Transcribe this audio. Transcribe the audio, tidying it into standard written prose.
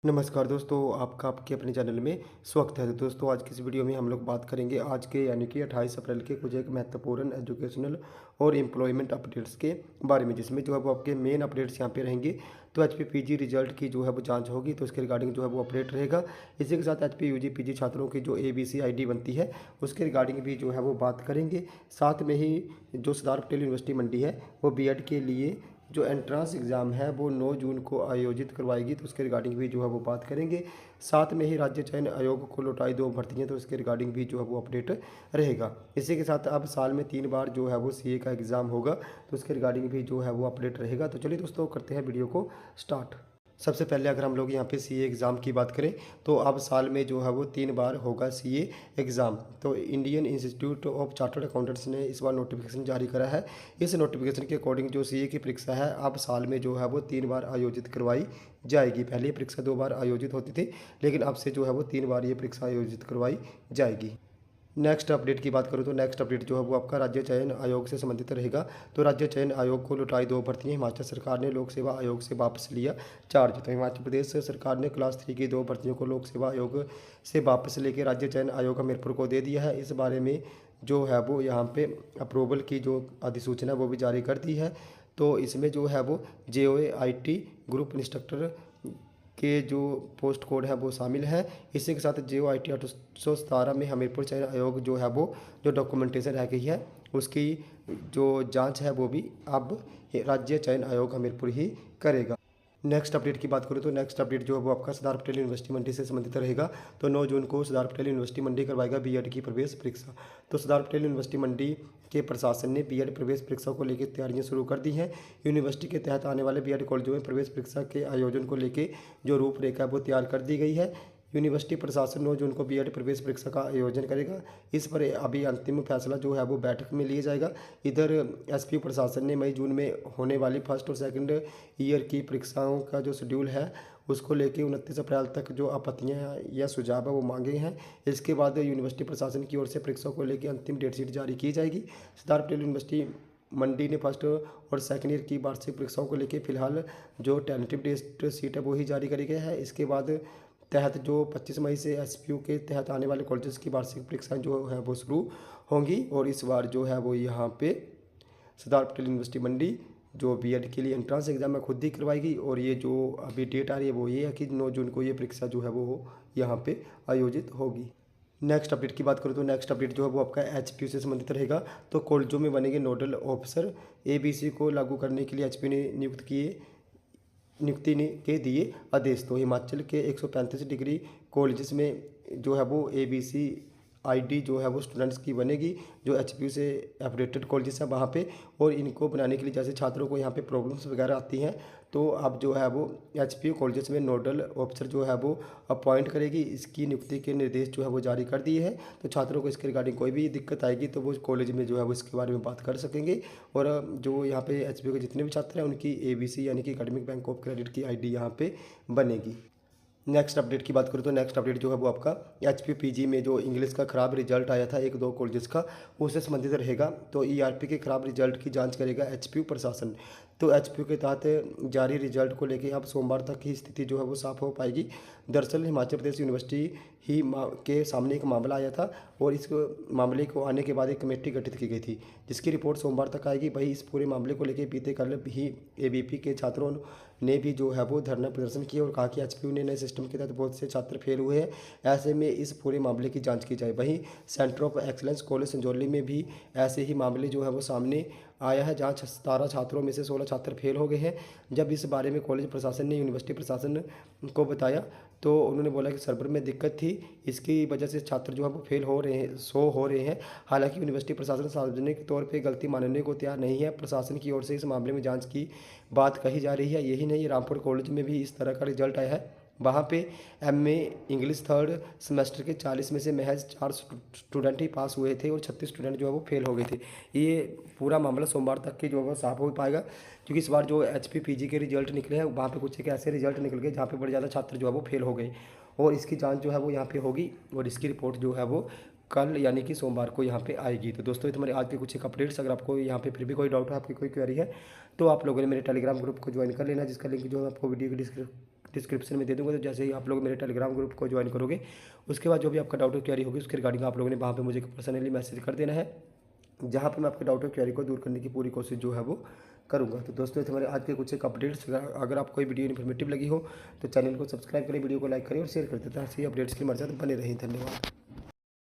नमस्कार दोस्तों, आपका आपके अपने चैनल में स्वागत है। तो दोस्तों, आज की इस वीडियो में हम लोग बात करेंगे आज के यानी कि 28 अप्रैल के कुछ एक महत्वपूर्ण एजुकेशनल और एम्प्लॉयमेंट अपडेट्स के बारे में, जिसमें जो है वो आपके मेन अपडेट्स यहाँ पे रहेंगे। तो एचपी पीजी रिजल्ट की जो है वो जांच होगी, तो उसके रिगार्डिंग जो है वो अपडेट रहेगा। इसी के साथ एचपी यूजी पीजी छात्रों की जो एबीसी आईडी बनती है, उसके रिगार्डिंग भी जो है वो बात करेंगे। साथ में ही जो सरदार पटेल यूनिवर्सिटी मंडी है, वो बीएड के लिए जो एंट्रेंस एग्ज़ाम है वो 9 जून को आयोजित करवाएगी, तो उसके रिगार्डिंग भी जो है वो बात करेंगे। साथ में ही राज्य चयन आयोग को लौटाई 2 भर्तियाँ, तो उसके रिगार्डिंग भी जो है वो अपडेट रहेगा। इसी के साथ अब साल में 3 बार जो है वो सीए का एग्ज़ाम होगा, तो उसके रिगार्डिंग भी जो है वो अपडेट रहेगा। तो चलिए दोस्तों, करते हैं वीडियो को स्टार्ट। सबसे पहले अगर हम लोग यहाँ पे सीए एग्ज़ाम की बात करें, तो अब साल में जो है वो 3 बार होगा सीए एग्ज़ाम। तो Indian institute of chartered accountants ने इस बार नोटिफिकेशन जारी करा है। इस नोटिफिकेशन के अकॉर्डिंग जो सीए की परीक्षा है, अब साल में जो है वो 3 बार आयोजित करवाई जाएगी। पहले ये परीक्षा 2 बार आयोजित होती थी, लेकिन अब से जो है वो 3 बार ये परीक्षा आयोजित करवाई जाएगी। नेक्स्ट अपडेट की बात करूँ तो नेक्स्ट अपडेट जो है वो आपका राज्य चयन आयोग से संबंधित रहेगा। तो राज्य चयन आयोग को लौटाई 2 भर्तियाँ। हिमाचल सरकार ने लोक सेवा आयोग से वापस लिया चार्ज। तो हिमाचल प्रदेश सरकार ने क्लास 3 की 2 भर्तियों को लोक सेवा आयोग से वापस लेकर राज्य चयन आयोग हमीरपुर को दे दिया है। इस बारे में जो है वो यहाँ पे अप्रूवल की जो अधिसूचना वो भी जारी कर दी है। तो इसमें जो है वो JOAIT ग्रुप इंस्ट्रक्टर के जो पोस्ट कोड है वो शामिल है। इसी के साथ JOIT 817 में हमीरपुर चयन आयोग जो है वो जो डॉक्यूमेंटेशन रह गई है, उसकी जो जांच है वो भी अब राज्य चयन आयोग हमीरपुर ही करेगा। नेक्स्ट अपडेट की बात करूँ तो नेक्स्ट अपडेट जो है वो आपका सरदार पटेल यूनिवर्सिटी मंडी से संबंधित रहेगा। तो 9 जून को सरदार पटेल यूनिवर्सिटी मंडी करवाएगा बीएड की प्रवेश परीक्षा। तो सरदार पटेल यूनिवर्सिटी मंडी के प्रशासन ने बीएड प्रवेश परीक्षा को लेकर तैयारियां शुरू कर दी हैं। यूनिवर्सिटी के तहत आने वाले बीएड कॉलेजों में प्रवेश परीक्षा के आयोजन को लेकर जो रूपरेखा वो तैयार कर दी गई है। यूनिवर्सिटी प्रशासन 9 जून को बीएड प्रवेश परीक्षा का आयोजन करेगा। इस पर अभी अंतिम फैसला जो है वो बैठक में लिया जाएगा। इधर एसपी प्रशासन ने मई जून में होने वाली फर्स्ट और सेकंड ईयर की परीक्षाओं का जो शेड्यूल है, उसको लेके 29 अप्रैल तक जो आपत्तियां या सुझाव है वो मांगे हैं। इसके बाद यूनिवर्सिटी प्रशासन की ओर से परीक्षाओं को लेकर अंतिम डेट शीट जारी की जाएगी। सरदार पटेल यूनिवर्सिटी मंडी ने फर्स्ट और सेकंड ईयर की वार्षिक परीक्षाओं को लेकर फिलहाल जो टेंटेटिव डेट शीट है वो ही जारी करी गई है। इसके बाद तहत जो 25 मई से एसपीयू के तहत आने वाले कॉलेजेस की वार्षिक परीक्षाएं जो है वो शुरू होंगी। और इस बार जो है वो यहाँ पे सरदार पटेल यूनिवर्सिटी मंडी जो बीएड के लिए एंट्रेंस एग्जाम है खुद ही करवाएगी। और ये जो अभी डेट आ रही है वो ये है कि 9 जून को ये परीक्षा जो है वो यहाँ पे आयोजित होगी। नेक्स्ट अपडेट की बात करूँ तो नेक्स्ट अपडेट जो है वो आपका एचपीयू से संबंधित रहेगा। तो कॉलेजों में बनेंगे नोडल ऑफिसर। एबीसी को लागू करने के लिए एचपीयू ने नियुक्ति ने के दिए आदेश। तो हिमाचल के 135 डिग्री कॉलेजेस में जो है वो एबीसी आईडी जो है वो स्टूडेंट्स की बनेगी, जो एचपीयू से एफिलेटेड कॉलेजेस है वहाँ पे। और इनको बनाने के लिए जैसे छात्रों को यहाँ पे प्रॉब्लम्स वगैरह आती हैं, तो अब जो है वो एचपीयू कॉलेजेस में नोडल ऑफिसर जो है वो अपॉइंट करेगी। इसकी नियुक्ति के निर्देश जो है वो जारी कर दिए हैं। तो छात्रों को इसके रिगार्डिंग कोई भी दिक्कत आएगी तो वो कॉलेज में जो है वो इसके बारे में बात कर सकेंगे। और जो यहाँ पे एचपीयू के जितने भी छात्र हैं उनकी एबीसी यानी कि एकेडमिक बैंक ऑफ क्रेडिट की आईडी यहाँ पे बनेगी। नेक्स्ट अपडेट की बात करूँ तो नेक्स्ट अपडेट जो है वो आपका एचपीयू पीजी में जो इंग्लिश का ख़राब रिजल्ट आया था 1-2 कॉलेजेस का, उससे संबंधित रहेगा। तो ईआरपी के ख़राब रिजल्ट की जांच करेगा एचपीयू प्रशासन। तो एचपीयू के तहत जारी रिजल्ट को लेकर अब सोमवार तक की स्थिति जो है वो साफ हो पाएगी। दरअसल हिमाचल प्रदेश यूनिवर्सिटी ही के सामने एक मामला आया था, और इस मामले को आने के बाद एक कमेटी गठित की गई थी, जिसकी रिपोर्ट सोमवार तक आएगी। वही इस पूरे मामले को लेकर बीते कल ही एबीपी के छात्रों ने भी जो है वो धरना प्रदर्शन किया और कहा कि एचपीयू ने नए सिस्टम के तहत बहुत से छात्र फेल हुए हैं, ऐसे में इस पूरे मामले की जांच की जाए। वहीं centre of excellence college Sanjauli में भी ऐसे ही मामले जो है वो सामने आया है, जहाँ 17 छात्रों में से 16 छात्र फेल हो गए हैं। जब इस बारे में कॉलेज प्रशासन ने यूनिवर्सिटी प्रशासन को बताया, तो उन्होंने बोला कि सर्वर में दिक्कत थी, इसकी वजह से छात्र जो है वो फेल हो रहे हैं, शो हो रहे हैं। हालांकि यूनिवर्सिटी प्रशासन सार्वजनिक तौर पे गलती मानने को तैयार नहीं है। प्रशासन की ओर से इस मामले में जांच की बात कही जा रही है। यही नहीं, रामपुर कॉलेज में भी इस तरह का रिजल्ट आया है। वहाँ पे एमए इंग्लिश थर्ड सेमेस्टर के 40 में से महज 4 स्टूडेंट ही पास हुए थे और 36 स्टूडेंट जो है वो फेल हो गए थे। ये पूरा मामला सोमवार तक के जो है वो साफ हो पाएगा, क्योंकि इस बार जो एचपी पीजी के रिजल्ट निकले हैं वहाँ पे कुछ एक ऐसे रिजल्ट निकल गए जहाँ पे बड़े ज़्यादा छात्र जो है वो फेल हो गए। और इसकी जाँच जो है वो यहाँ पे होगी, और इसकी रिपोर्ट जो है वो कल यानी कि सोमवार को यहाँ पे आएगी। तो दोस्तों, ये तुम्हारे आज के कुछ एक अपडेट्स। अगर आपको यहाँ पे फिर भी कोई डाउट है, आपकी कोई क्वेरी है, तो आप लोगों ने मेरे टेलीग्राम ग्रुप को ज्वाइन कर लेना, जिसका लिंक जो है आपको वीडियो के डिस्क्रिप्शन में दे दूँगा। तो जैसे ही आप लोग मेरे टेलीग्राम ग्रुप को ज्वाइन करोगे, उसके बाद जो भी आपका डाउट और क्वेरी होगी उसके रिगार्डिंग आप लोगों ने वहाँ पे मुझे पर्सनली मैसेज कर देना है, जहाँ पे मैं आपके डाउट और क्वेरी को दूर करने की पूरी कोशिश जो है वो करूँगा। तो दोस्तों ये थे हमारे आज के कुछ एक अपडेट्स। अगर आपको ये वीडियो इन्फॉर्मेटिव लगी हो तो चैनल को सब्सक्राइब करें, वीडियो को लाइक करें और शेयर कर दें, ताकि अपडेट्स के लिए हमारे साथ बने रहें। धन्यवाद।